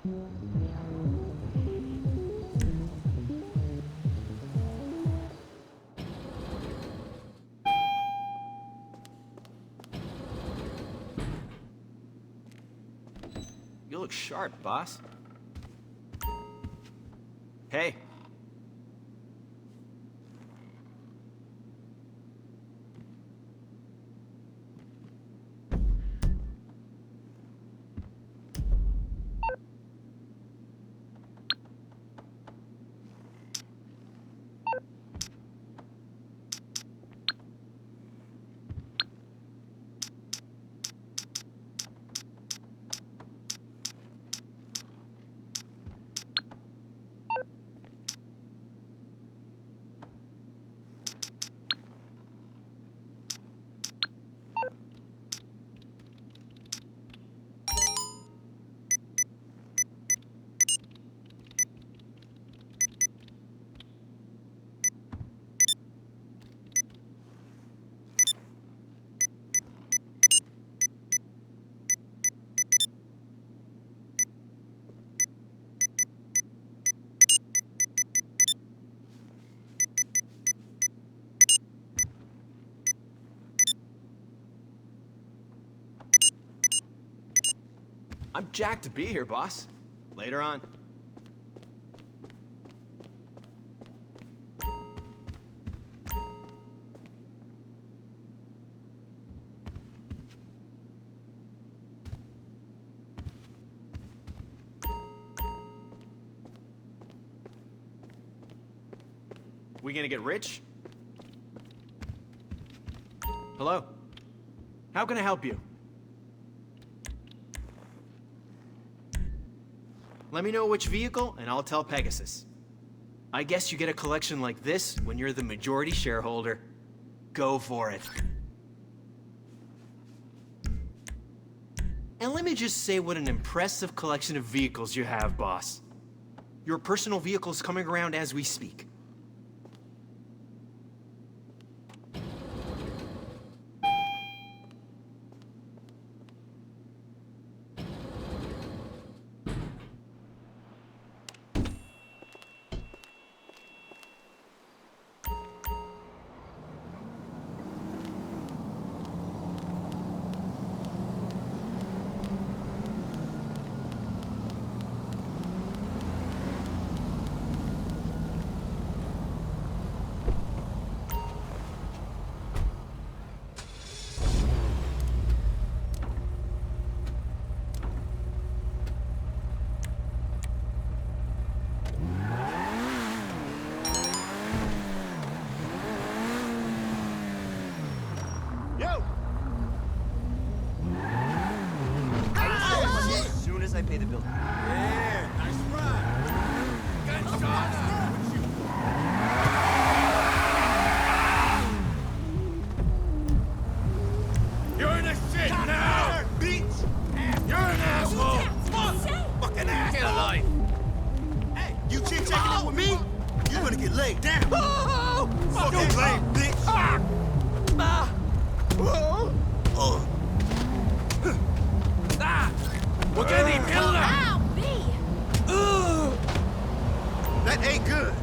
You look sharp, boss. Hey. I'm jacked to be here, boss. Later on. We gonna get rich? Hello? How can I help you? Let me know which vehicle, and I'll tell Pegasus. I guess you get a collection like this when you're the majority shareholder. Go for it. And let me just say what an impressive collection of vehicles you have, boss. Your personal vehicle's coming around as we speak. I pay the bill. Yeah, nice ride. Gunshots. You're in the shit now, bitch. You're an asshole. Fucking asshole. Get a life. Hey, you chit checking out with me? You're gonna get laid down. Oh, Fucking lame, bitch. What can he kill him? Ow, me! That ain't good.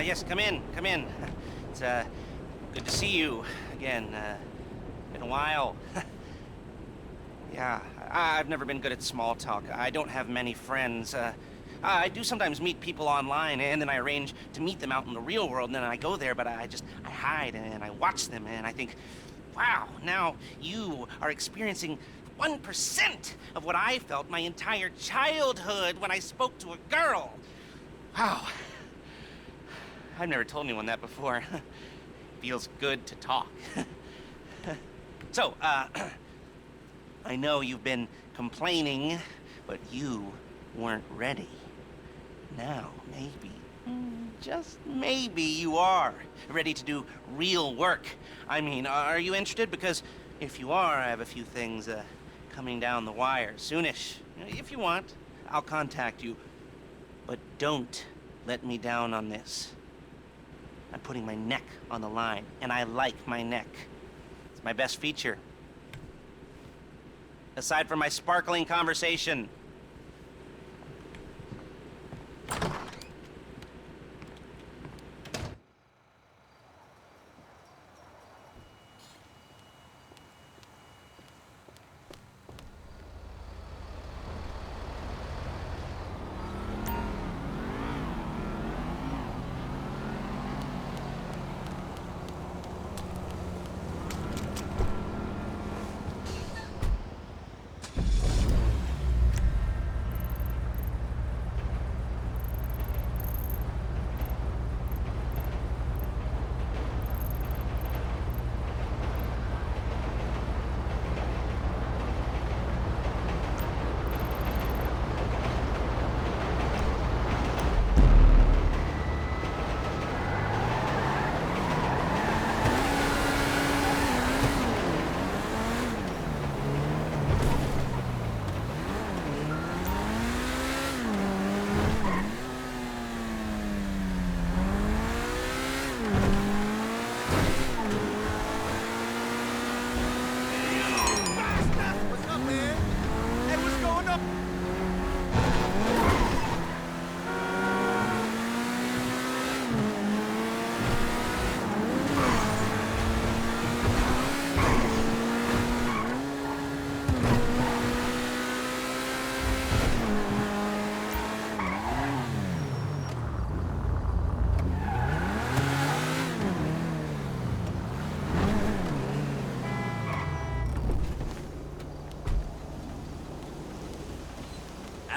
Yes, come in, come in. It's, good to see you again. Been a while. Yeah, I've never been good at small talk. I don't have many friends. I do sometimes meet people online, and then I arrange to meet them out in the real world, and then I go there, but I hide, and I watch them, and I think, wow, now you are experiencing 1% of what I felt my entire childhood when I spoke to a girl. Wow. I've never told anyone that before. Feels good to talk. So, I know you've been complaining, but you weren't ready. Now, maybe, just maybe you are ready to do real work. I mean, are you interested? Because if you are, I have a few things coming down the wire soonish. If you want, I'll contact you. But don't let me down on this. I'm putting my neck on the line, and I like my neck. It's my best feature. Aside from my sparkling conversation.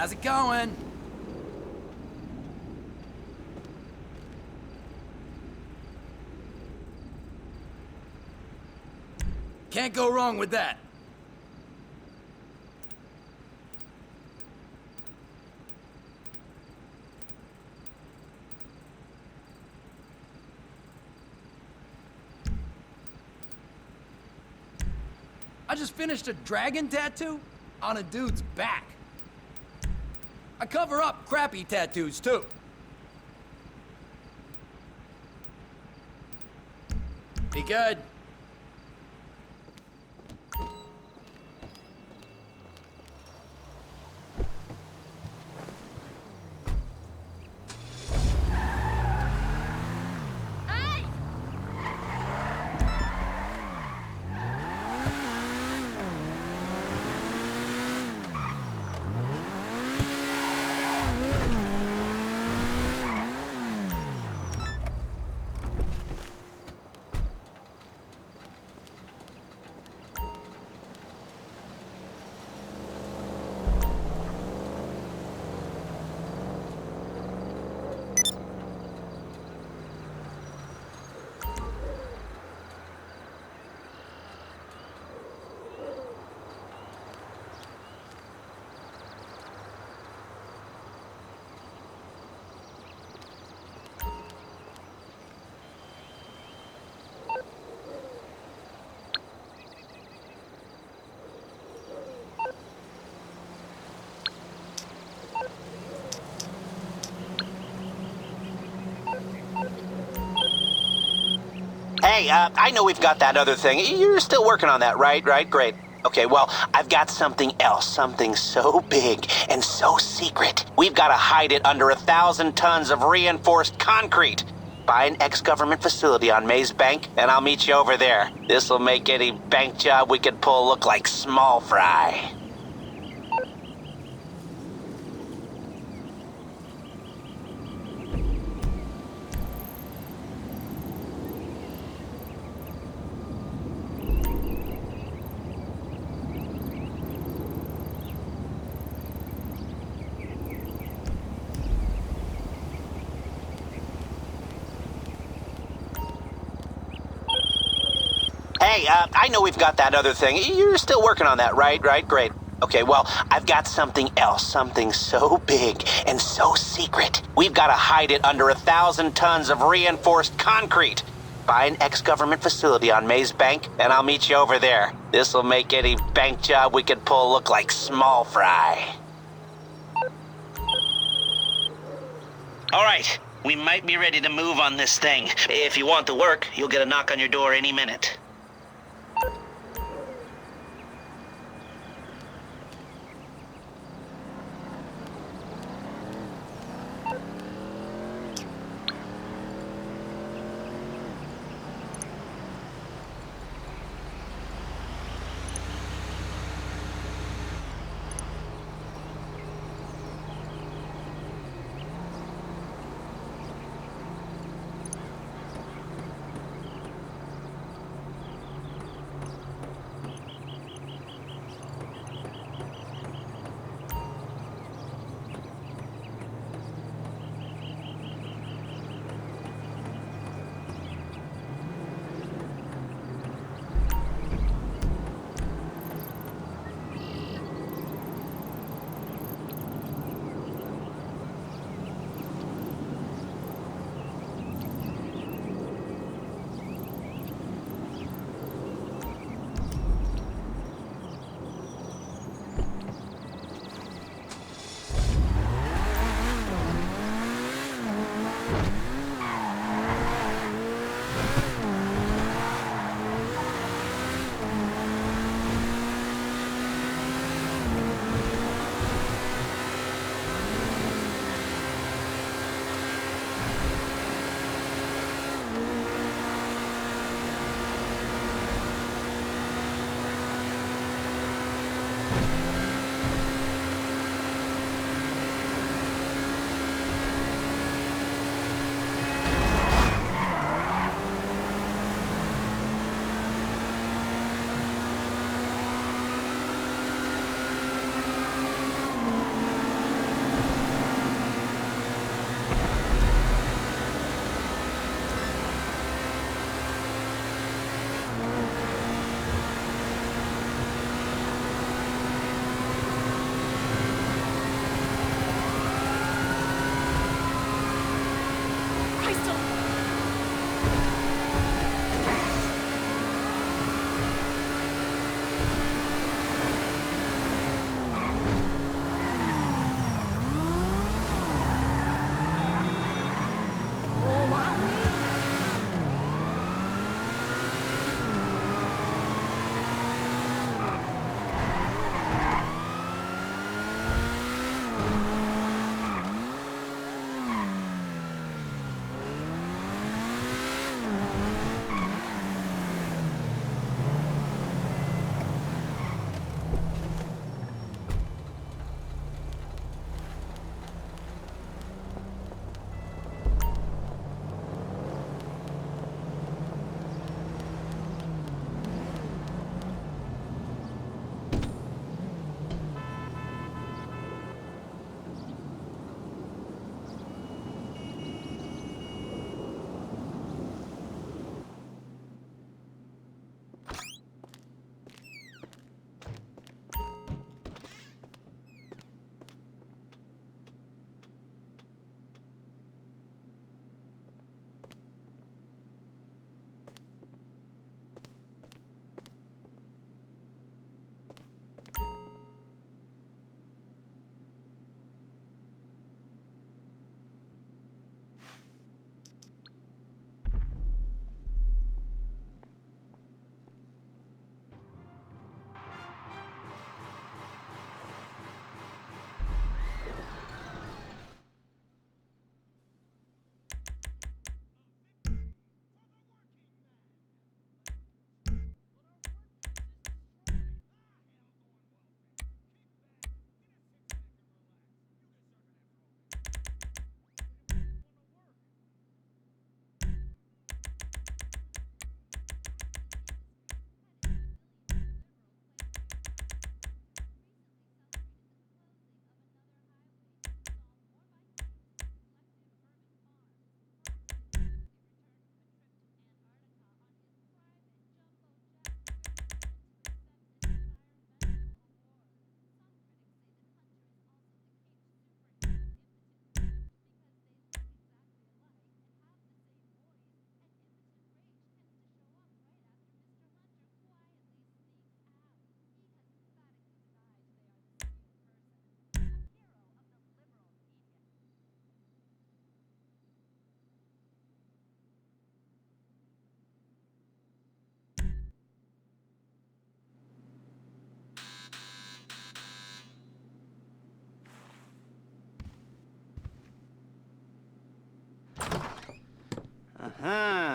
How's it going? Can't go wrong with that. I just finished a dragon tattoo on a dude's back. I cover up crappy tattoos, too. Be good. Hey, I know we've got that other thing. You're still working on that, right? Right? Great. Okay, well, I've got something else. Something so big and so secret. We've got to hide it under 1,000 tons of reinforced concrete. Buy an ex-government facility on Maze Bank, and I'll meet you over there. This'll make any bank job we could pull look like small fry. Hey, I know we've got that other thing. You're still working on that, right? Great. Okay, well, I've got something else. Something so big and so secret. We've got to hide it under 1,000 tons of reinforced concrete. Buy an ex-government facility on Maze Bank, and I'll meet you over there. This'll make any bank job we could pull look like small fry. All right, we might be ready to move on this thing. If you want the work, you'll get a knock on your door any minute.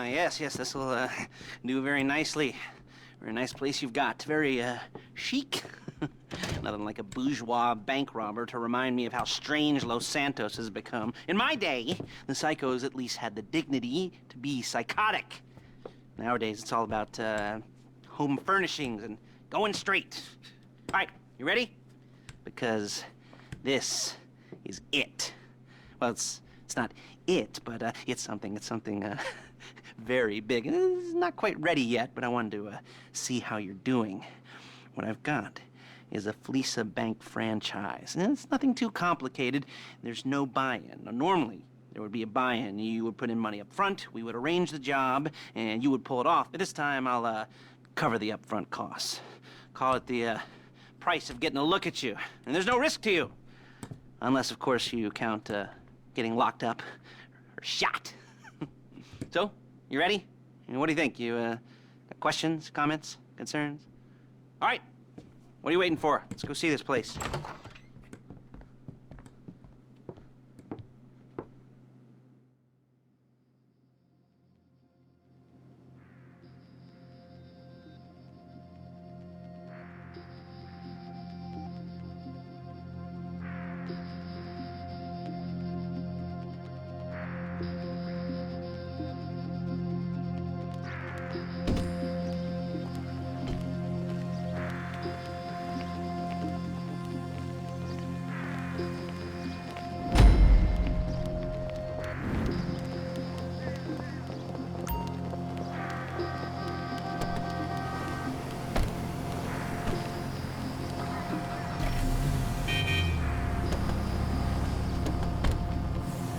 Ah, yes, this will do very nicely. Very nice place you've got. Very chic. Nothing like a bourgeois bank robber to remind me of how strange Los Santos has become. In my day, the psychos at least had the dignity to be psychotic. Nowadays, it's all about home furnishings and going straight. All right, you ready? Because this is it. Well, it's not it, but it's something very big. It's not quite ready yet, but I wanted to see how you're doing. What I've got is a Fleeca Bank franchise. And it's nothing too complicated. There's no buy-in. Now, normally, there would be a buy-in. You would put in money up front, we would arrange the job, and you would pull it off. But this time, I'll cover the upfront costs. Call it the price of getting a look at you. And there's no risk to you. Unless, of course, you count getting locked up or shot. So, you ready? What do you think? You got questions, comments, concerns? All right. What are you waiting for? Let's go see this place.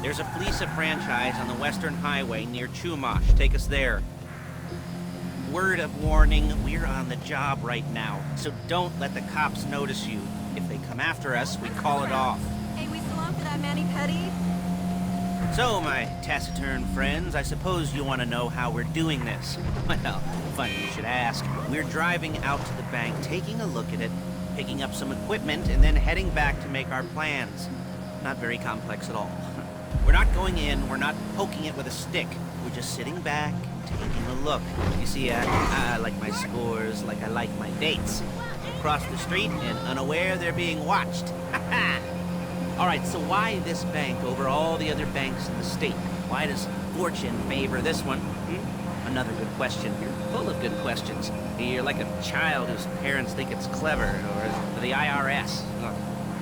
There's a Fleeca franchise on the Western Highway near Chumash. Take us there. Word of warning, we're on the job right now, so don't let the cops notice you. If they come after us, we call it off. Hey, we still on for that mani-pedi? So, my taciturn friends, I suppose you want to know how we're doing this. Well, funny you should ask. We're driving out to the bank, taking a look at it, picking up some equipment, and then heading back to make our plans. Not very complex at all. We're not going in, we're not poking it with a stick. We're just sitting back, taking a look. You see, I like my scores like I like my dates. Across the street and unaware they're being watched. All right, so why this bank over all the other banks in the state? Why does fortune favor this one? Another good question. You're full of good questions. You're like a child whose parents think it's clever, or the IRS. Look,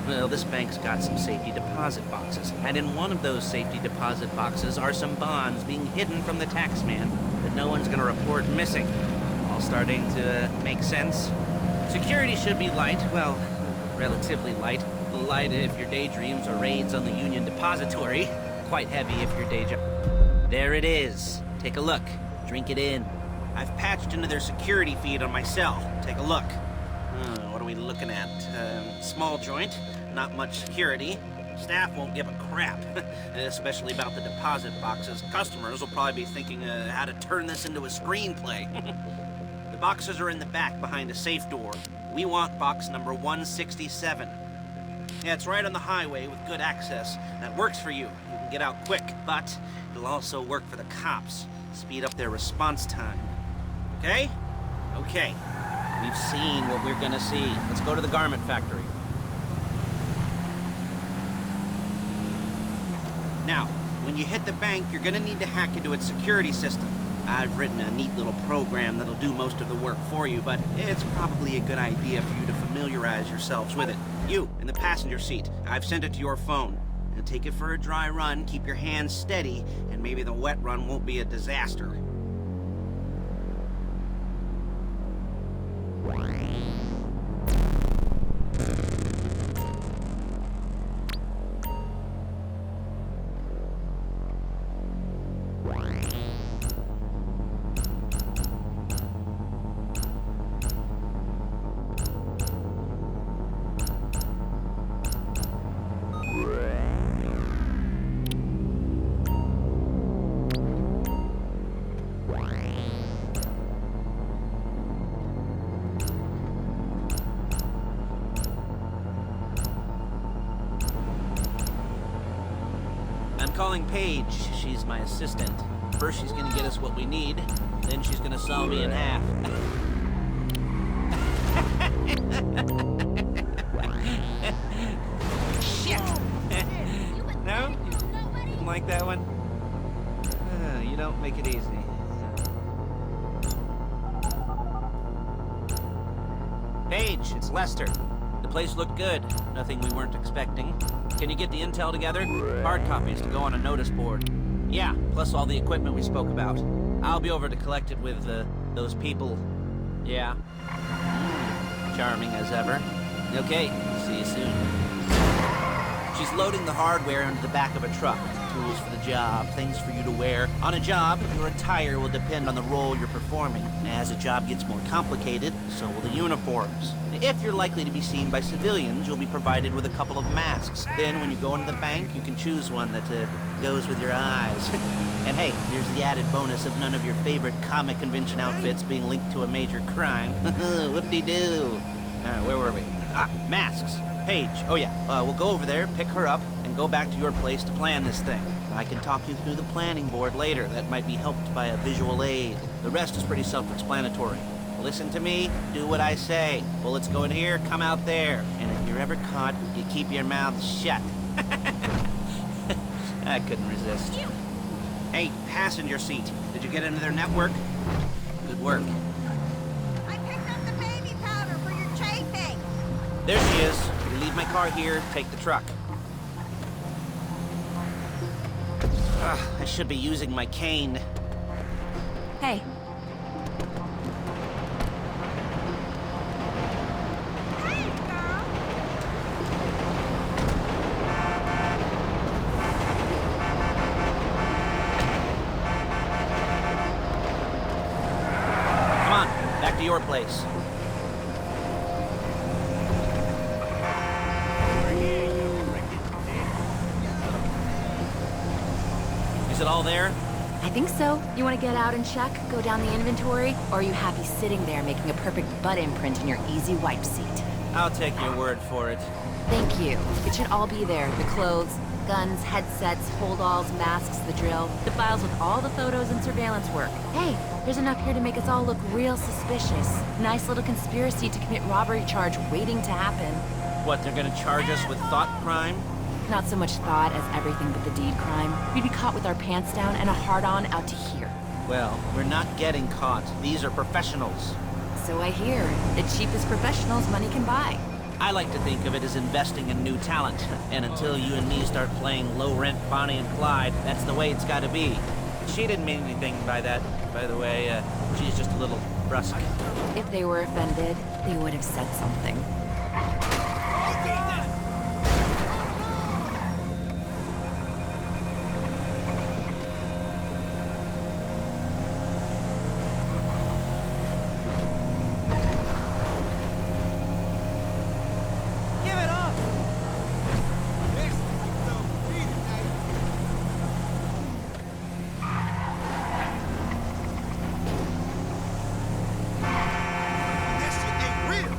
well, this bank's got some safety deposit boxes, and in one of those safety deposit boxes are some bonds being hidden from the taxman that no one's gonna report missing. All starting to make sense? Security should be light, well, relatively light. Light if your daydreams or raids on the Union Depository. Quite heavy if your day job. There it is. Take a look. Drink it in. I've patched into their security feed on my cell. Take a look. What are we looking at? Small joint. Not much security. Staff won't give a crap, especially about the deposit boxes. Customers will probably be thinking how to turn this into a screenplay. The boxes are in the back behind a safe door. We want box number 167. Yeah, it's right on the highway with good access. That works for you. You can get out quick, but it'll also work for the cops. Speed up their response time. Okay? Okay. We've seen what we're gonna see. Let's go to the garment factory. Now, when you hit the bank, you're gonna need to hack into its security system. I've written a neat little program that'll do most of the work for you, but it's probably a good idea for you to familiarize yourselves with it. You, in the passenger seat, I've sent it to your phone. And take it for a dry run, keep your hands steady, and maybe the wet run won't be a disaster. I'm calling Paige. She's my assistant. First she's gonna get us what we need, then she's gonna saw me in half. Shit! No? You didn't like that one? You don't make it easy. Paige, it's Lester. The place looked good. Nothing we weren't expecting. Can you get the intel together? Hard copies to go on a notice board. Yeah, plus all the equipment we spoke about. I'll be over to collect it with, those people. Yeah. Charming as ever. Okay, see you soon. She's loading the hardware into the back of a truck. Tools for the job, things for you to wear. On a job, your attire will depend on the role you're performing. As a job gets more complicated, so will the uniforms. If you're likely to be seen by civilians, you'll be provided with a couple of masks. Then, when you go into the bank, you can choose one that goes with your eyes. And hey, here's the added bonus of none of your favorite comic convention outfits being linked to a major crime. Whoop-de-doo. Where were we? Masks. Paige. Oh yeah, we'll go over there, pick her up, and go back to your place to plan this thing. I can talk you through the planning board later. That might be helped by a visual aid. The rest is pretty self-explanatory. Listen to me, do what I say. Bullets go in here, come out there. And if you're ever caught, you keep your mouth shut. I couldn't resist. Hey, passenger seat. Did you get into their network? Good work. I picked up the baby powder for your chafing. There she is. You leave my car here, take the truck. I should be using my cane. Hey. Hey, girl. Come on, back to your place. Is it all there? I think so. You want to get out and check, go down the inventory, or are you happy sitting there making a perfect butt imprint in your easy wipe seat? I'll take your word for it. Thank you. It should all be there. The clothes, guns, headsets, hold-alls, masks, the drill, the files with all the photos and surveillance work. Hey, there's enough here to make us all look real suspicious. Nice little conspiracy to commit robbery charge waiting to happen. What, they're gonna charge us with thought crime? Not so much thought as everything but the deed crime. We'd be caught with our pants down and a hard-on out to here. Well, we're not getting caught. These are professionals. So I hear. The cheapest professionals money can buy. I like to think of it as investing in new talent. And until you and me start playing low-rent Bonnie and Clyde, that's the way it's gotta be. She didn't mean anything by that, by the way. She's just a little brusque. If they were offended, they would have said something. That shit ain't real.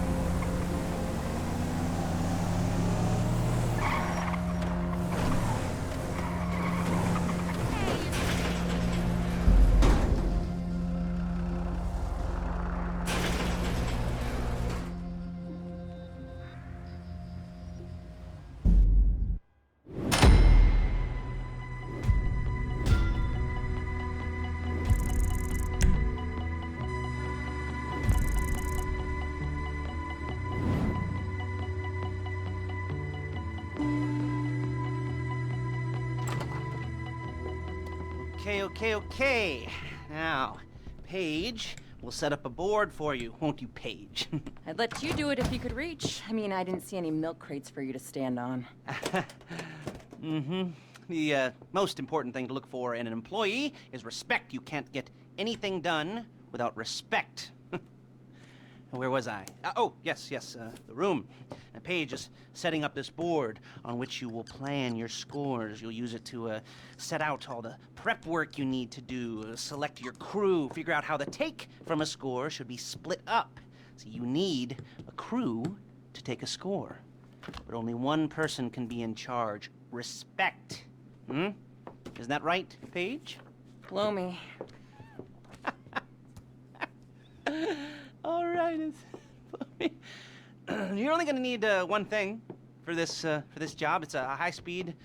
Okay. Now, Paige, we'll set up a board for you, won't you, Paige? I'd let you do it if you could reach. I mean, I didn't see any milk crates for you to stand on. The most important thing to look for in an employee is respect. You can't get anything done without respect. Where was I? Yes, the room. Paige is setting up this board on which you will plan your scores. You'll use it to set out all the prep work you need to do, select your crew, figure out how the take from a score should be split up. So you need a crew to take a score. But only one person can be in charge. Respect. Isn't that right, Paige? Blow me. All right. You're only gonna need one thing for this job. It's a high-speed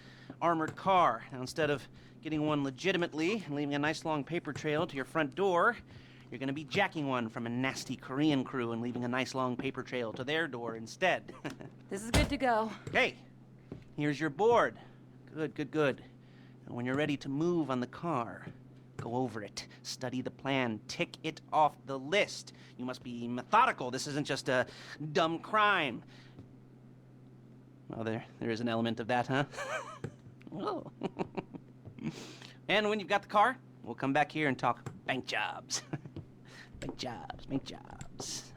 armored car. Now, instead of getting one legitimately and leaving a nice long paper trail to your front door, you're gonna be jacking one from a nasty Korean crew and leaving a nice long paper trail to their door instead. This is good to go. Okay, here's your board. Good. And when you're ready to move on the car, go over it, study the plan, tick it off the list. You must be methodical. This isn't just a dumb crime. Well, there is an element of that, huh? Oh. And when you've got the car, we'll come back here and talk bank jobs. Bank jobs.